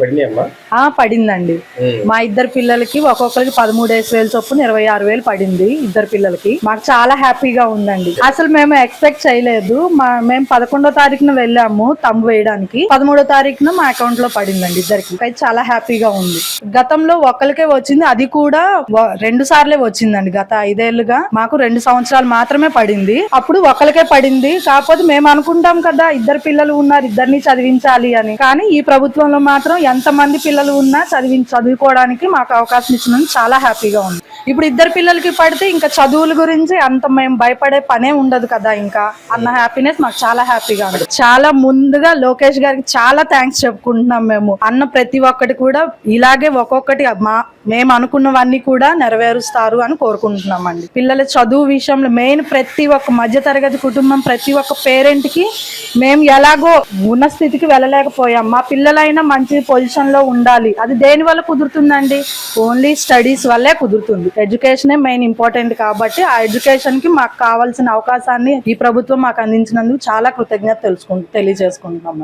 పడినాయమ్మా? పడిందండి. మా ఇద్దరు పిల్లలకి ఒక్కొక్కరికి 13,000 చొప్పున 26,000 పడింది. ఇద్దరు పిల్లలకి మాకు చాలా హ్యాపీగా ఉందండి. అసలు మేము ఎక్స్పెక్ట్ చేయలేదు. మేము 11వ తారీఖున వెళ్ళాము తంబు వేయడానికి. 13వ తారీఖున మా అకౌంట్ లో పడిందండి ఇద్దరికి. అయితే చాలా హ్యాపీగా ఉంది. గతంలో ఒక్కరికే వచ్చింది, అది కూడా 2 సార్లే వచ్చిందండి. గత 5 ఏళ్లుగా మాకు 2 సంవత్సరాలు మాత్రమే పడింది. అప్పుడు ఒక్కరికే పడింది. కాకపోతే మేము అనుకుంటాం కదా, ఇద్దరు పిల్లలు ఉన్నారు, ఇద్దరిని చదివించాలి అని. కానీ ఈ ప్రభుత్వంలో మాత్రం ఎంత మంది పిల్లలు ఉన్నా చదువుకోవడానికి మాకు అవకాశం ఇచ్చినందుకు చాలా హ్యాపీగా ఉంది. ఇప్పుడు ఇద్దరు పిల్లలకి పడితే ఇంకా చదువుల గురించి అంత మేము భయపడే పనే ఉండదు కదా ఇంకా అన్న హ్యాపీనెస్ మాకు చాలా హ్యాపీగా ఉంది. చాలా ముందుగా లోకేష్ గారికి చాలా థ్యాంక్స్ చెప్పుకుంటున్నాం. మేము అన్న ప్రతి ఒక్కటి కూడా ఇలాగే ఒక్కొక్కటి మేము అనుకున్నవన్నీ కూడా నెరవేరుస్తారు అని కోరుకుంటున్నామండి. పిల్లల చదువు విషయంలో మెయిన్ ప్రతి ఒక్క మధ్య తరగతి కుటుంబం, ప్రతి ఒక్క పేరెంట్ కి మేము ఎలాగో ఉన్న స్థితికి వెళ్ళలేకపోయాం. మా పిల్లలైనా మంచి పొజిషన్ లో ఉండాలి. అది దేని వల్ల కుదురుతుందండి? ఓన్లీ స్టడీస్ వల్లే కుదురుతుంది. ఎడ్యుకేషనే మెయిన్ ఇంపార్టెంట్ కాబట్టి ఆ ఎడ్యుకేషన్ కి మాకు కావాల్సిన అవకాశాన్ని ఈ ప్రభుత్వం మాకు అందించినందుకు చాలా కృతజ్ఞత తెలియజేసుకుంటున్నాం.